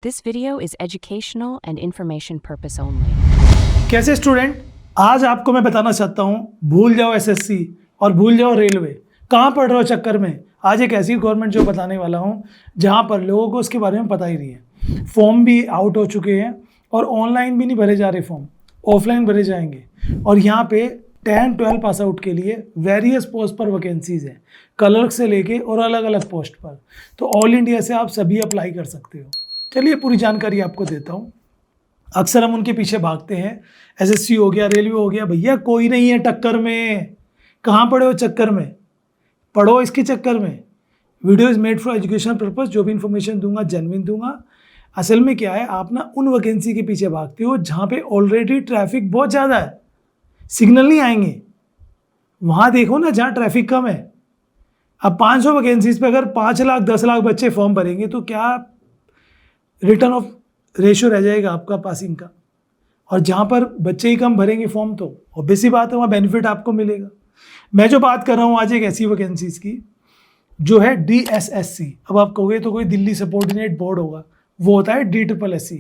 This video is educational and information purpose only. कैसे student, आज आपको मैं बताना चाहता हूँ, भूल जाओ एसएससी और भूल जाओ रेलवे, कहाँ पढ़ रहे हो चक्कर में। आज एक ऐसी गवर्नमेंट जॉब बताने वाला हूँ जहाँ पर लोगों को उसके बारे में पता ही नहीं है। फॉर्म भी आउट हो चुके हैं और ऑनलाइन भी नहीं भरे जा रहे फॉर्म, ऑफलाइन भरे जाएंगे। और यहाँ पे 10-12 पास आउट के लिए वेरियस पोस्ट पर वैकेंसीज हैं, क्लर्क से लेके और अलग अलग पोस्ट पर। तो ऑल इंडिया से आप सभी अप्लाई कर सकते हो। चलिए पूरी जानकारी आपको देता हूँ। अक्सर हम उनके पीछे भागते हैं, एसएससी हो गया, रेलवे हो गया, भैया कोई नहीं है टक्कर में। कहाँ पढ़े हो चक्कर में, पढ़ो इसके चक्कर में। Video is made for education purpose. जो भी इन्फॉर्मेशन दूंगा जेन्युइन दूंगा। असल में क्या है, आप ना उन वैकेंसी के पीछे भागते हो जहाँ पे ऑलरेडी ट्रैफिक बहुत ज़्यादा है, सिग्नल नहीं आएंगे। वहाँ देखो ना जहाँ ट्रैफिक कम है। अब 500 वैकेंसीज पे अगर 5 लाख 10 लाख बच्चे फॉर्म भरेंगे तो क्या रिटर्न ऑफ रेशियो रह जाएगा आपका पासिंग का। और जहाँ पर बच्चे ही कम भरेंगे फॉर्म तो ऑब्वियस सी बात है वहाँ बेनिफिट आपको मिलेगा। मैं जो बात कर रहा हूँ आज एक ऐसी वैकेंसीज की जो है DSSC। अब आप कहोगे तो कोई दिल्ली सबऑर्डिनेट बोर्ड होगा, वो होता है DSSC।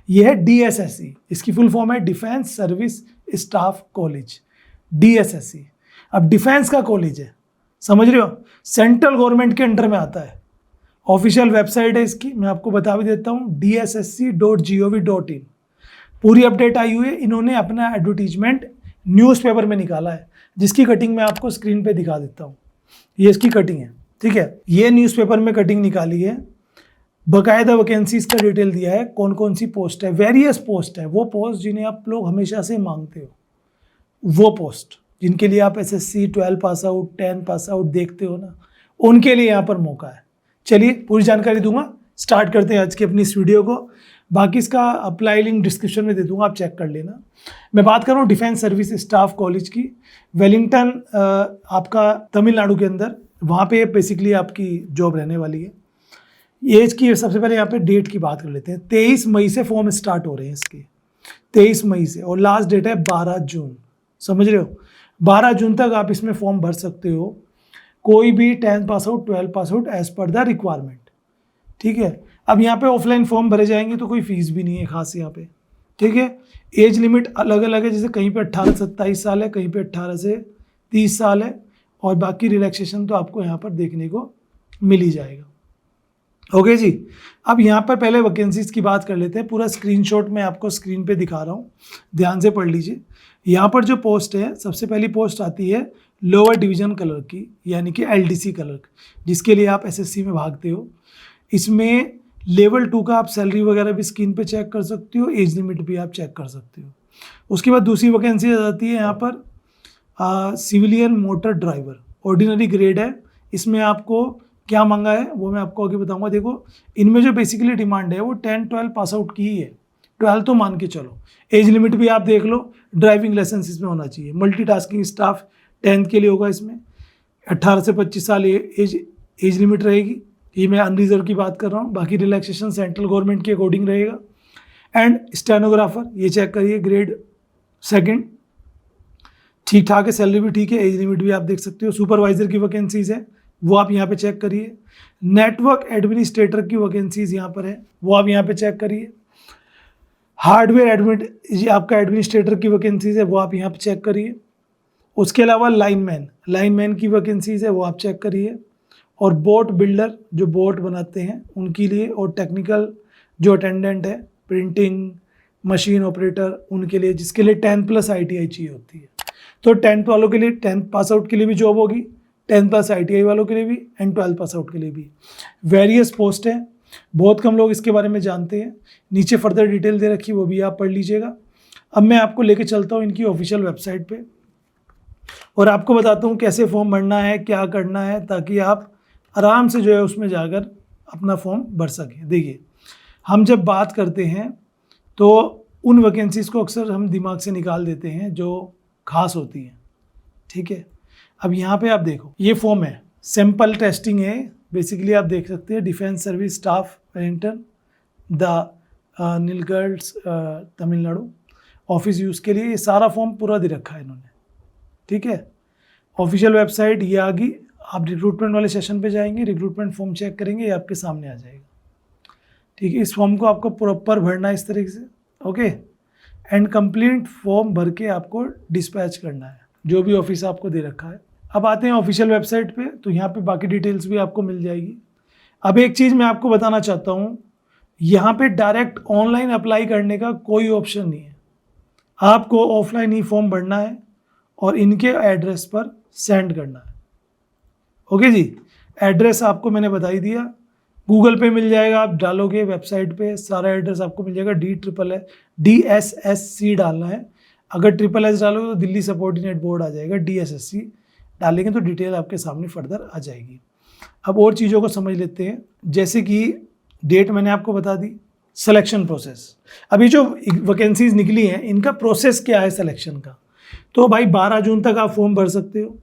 ये है DSSC, इसकी फुल फॉर्म है defence service staff college, DSSC। अब डिफेंस का कॉलेज है, समझ रहे हो, सेंट्रल गवर्नमेंट के अंडर में आता है। ऑफिशियल वेबसाइट है इसकी, मैं आपको बता भी देता हूँ, dssc.gov.in। पूरी अपडेट आई हुई है। इन्होंने अपना एडवर्टीजमेंट न्यूज़पेपर में निकाला है, जिसकी कटिंग मैं आपको स्क्रीन पे दिखा देता हूँ। ये इसकी कटिंग है, ठीक है। ये न्यूज़पेपर में कटिंग निकाली है, बकायदा वैकेंसीज का डिटेल दिया है, कौन कौन सी पोस्ट है। वेरियस पोस्ट है, वो पोस्ट जिन्हें आप लोग हमेशा से मांगते हो, वो पोस्ट जिनके लिए आप SSC 12 pass out 10 pass out देखते हो ना, उनके लिए यहाँ पर मौका है। चलिए पूरी जानकारी दूंगा, स्टार्ट करते हैं आज की अपनी इस वीडियो को। बाकी इसका अप्लाई लिंक डिस्क्रिप्शन में दे दूंगा, आप चेक कर लेना। मैं बात कर रहा हूँ डिफेंस सर्विस स्टाफ कॉलेज की, वेलिंगटन आपका तमिलनाडु के अंदर। वहाँ पे बेसिकली आपकी जॉब रहने वाली है। एज की सबसे पहले यहाँ पे डेट की बात कर लेते हैं। 23 मई से फॉर्म स्टार्ट हो रहे हैं इसके, 23 मई से, और लास्ट डेट है 12 जून। समझ रहे हो, 12 जून तक आप इसमें फॉर्म भर सकते हो, कोई भी 10 pass out 12 pass out as per the requirement, ठीक है। अब यहाँ पे ऑफलाइन फॉर्म भरे जाएंगे तो कोई फीस भी नहीं है खास यहाँ पे, ठीक है। एज लिमिट अलग अलग है, जैसे कहीं पे 18 से 27 साल है, कहीं पे 18 से 30 साल है, और बाकी रिलैक्सेशन तो आपको यहाँ पर देखने को मिल ही जाएगा। ओके जी। अब यहाँ पर पहले वैकेंसीज की बात कर लेते हैं। पूरा स्क्रीनशॉट मैं आपको स्क्रीन पे दिखा रहा हूँ, ध्यान से पढ़ लीजिए। यहाँ पर जो पोस्ट है, सबसे पहली पोस्ट आती है लोअर डिवीजन क्लर्क की, यानी कि LDC क्लर्क, जिसके लिए आप एसएससी में भागते हो। इसमें लेवल 2 का आप सैलरी वगैरह भी स्क्रीन पे चेक कर सकते हो, एज लिमिट भी आप चेक कर सकते हो। उसके बाद दूसरी वैकेंसी आ जाती है यहाँ पर civilian motor driver, ordinary grade है। इसमें आपको क्या मांगा है वो मैं आपको आगे बताऊंगा। देखो इनमें जो बेसिकली डिमांड है वो 10-12 पास आउट की ही है, 12 तो मान के चलो। एज लिमिट भी आप देख लो, ड्राइविंग लाइसेंस इसमें होना चाहिए। मल्टीटास्किंग स्टाफ 10th के लिए होगा, इसमें 18 से 25 साल एज लिमिट रहेगी। ये मैं अनरिजर्व की बात कर रहा हूँ, बाकी रिलैक्सेशन सेंट्रल गवर्नमेंट के अकॉर्डिंग रहेगा। एंड स्टेनोग्राफर, ये चेक करिए, ग्रेड 2, ठीक ठाक है, सैलरी भी ठीक है, एज लिमिट भी आप देख सकते हो। सुपरवाइजर की वैकेंसीज है, वो आप यहाँ पे चेक करिए। नेटवर्क एडमिनिस्ट्रेटर की वैकेंसीज यहाँ पर है, वो आप यहाँ पे चेक करिए। हार्डवेयर आपका एडमिनिस्ट्रेटर की वैकेंसीज है, वो आप यहाँ पे चेक करिए। उसके अलावा लाइनमैन की वैकेंसीज है, वो आप चेक करिए। और बोट बिल्डर, जो बोट बनाते हैं उनके लिए, और टेक्निकल जो अटेंडेंट है, प्रिंटिंग मशीन ऑपरेटर, उनके लिए, जिसके लिए 10+ ITI चाहिए होती है। तो 10th वालों के लिए, 10th पास आउट के लिए भी जॉब होगी, 10+ ITI वालों के लिए भी, एंड 12 पास आउट के लिए भी। वेरियस पोस्ट हैं, बहुत कम लोग इसके बारे में जानते हैं। नीचे फर्दर डिटेल दे रखी, वो भी आप पढ़ लीजिएगा। अब मैं आपको लेके चलता हूँ इनकी ऑफिशियल वेबसाइट पे, और आपको बताता हूँ कैसे फॉर्म भरना है, क्या करना है, ताकि आप आराम से जो है उसमें जाकर अपना फॉर्म भर सकें। देखिए, हम जब बात करते हैं तो उन वैकेंसीज़ को अक्सर हम दिमाग से निकाल देते हैं जो खास होती हैं, ठीक है। अब यहाँ पे आप देखो, ये फॉर्म है, सिंपल टेस्टिंग है, बेसिकली आप देख सकते हैं, defence service staff Wellington the नीलगढ़ तमिलनाडु, ऑफिस यूज़ के लिए। ये सारा फॉर्म पूरा दे रखा है इन्होंने, ठीक है। ऑफिशियल वेबसाइट ये आ गई। आप रिक्रूटमेंट वाले सेशन पे जाएंगे, रिक्रूटमेंट फॉर्म चेक करेंगे, ये आपके सामने आ जाएगा, ठीक है, इस फॉर्म को आपको प्रॉपर भरना है इस तरीके से, ओके। एंड कंप्लीट फॉर्म भर के आपको डिस्पैच करना है जो भी ऑफिस आपको दे रखा है। अब आते हैं ऑफिशियल वेबसाइट पे, तो यहाँ पे बाकी डिटेल्स भी आपको मिल जाएगी। अब एक चीज़ मैं आपको बताना चाहता हूँ, यहाँ पे डायरेक्ट ऑनलाइन अप्लाई करने का कोई ऑप्शन नहीं है, आपको ऑफलाइन ही फॉर्म भरना है और इनके एड्रेस पर सेंड करना है, ओके जी। एड्रेस आपको मैंने बता ही दिया, गूगल पे मिल जाएगा, आप डालोगे वेबसाइट पे सारा एड्रेस आपको मिल जाएगा। DSSC डालना है, अगर SSS डालोगे तो दिल्ली सबऑर्डिनेट बोर्ड आ जाएगा, DSSC डालेंगे तो डिटेल आपके सामने फर्दर आ जाएगी। अब और चीज़ों को समझ लेते हैं, जैसे कि डेट मैंने आपको बता दी, सिलेक्शन प्रोसेस। अभी जो वैकेंसीज निकली हैं इनका प्रोसेस क्या है सिलेक्शन का, तो भाई 12 जून तक आप फॉर्म भर सकते हो।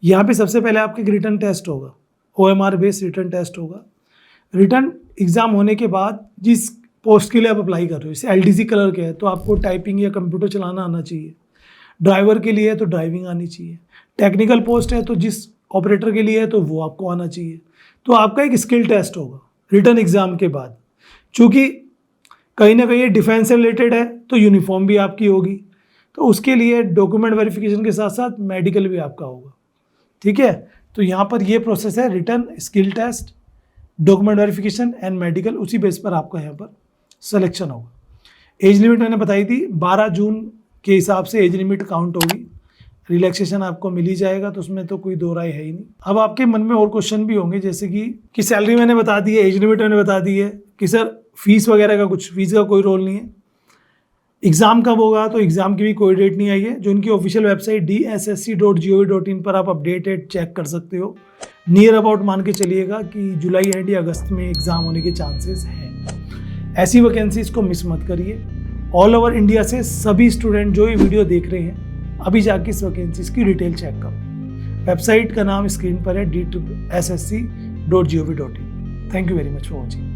यहाँ पे सबसे पहले आपका एक रिटन टेस्ट होगा, OMR बेस्ड रिटन टेस्ट होगा। रिटन एग्ज़ाम होने के बाद जिस पोस्ट के लिए आप अप्लाई कर रहे हो, जैसे LDC कलर के है तो आपको टाइपिंग या कंप्यूटर चलाना आना चाहिए, ड्राइवर के लिए है तो ड्राइविंग आनी चाहिए, टेक्निकल पोस्ट है तो जिस ऑपरेटर के लिए है तो वो आपको आना चाहिए। तो आपका एक स्किल टेस्ट होगा रिटन एग्ज़ाम के बाद। चूँकि कहीं ना कहीं डिफेंस से रिलेटेड है तो यूनिफॉर्म भी आपकी होगी, तो उसके लिए डॉक्यूमेंट वेरिफिकेशन के साथ साथ मेडिकल भी आपका होगा, ठीक है। तो यहाँ पर ये प्रोसेस है, written, skill test, document verification and medical, उसी बेस पर आपका यहाँ पर सिलेक्शन होगा। एज लिमिट मैंने बताई थी, 12 जून के हिसाब से एज लिमिट काउंट होगी। रिलैक्सेशन आपको मिल ही जाएगा, तो उसमें तो कोई दो राय है ही नहीं। अब आपके मन में और क्वेश्चन भी होंगे, जैसे कि सैलरी मैंने बता दी है, एज लिमिट मैंने बता दी है, कि सर फीस वगैरह का कुछ, फीस का कोई रोल नहीं है। एग्ज़ाम कब होगा, तो एग्ज़ाम की भी कोई डेट नहीं आई है। जो इनकी ऑफिशियल वेबसाइट DSSC.gov.in पर आप अपडेटेड चेक कर सकते हो। नियर अबाउट मान के चलिएगा कि जुलाई एंड या अगस्त में एग्ज़ाम होने के चांसेस हैं। ऐसी वैकेंसीज को मिस मत करिए। ऑल ओवर इंडिया से सभी स्टूडेंट जो ये वीडियो देख रहे हैं, अभी जाके इस वैकेंसीज की डिटेल चेक करो। वेबसाइट का नाम स्क्रीन पर है, DSSC.gov.in। Thank you very much for watching.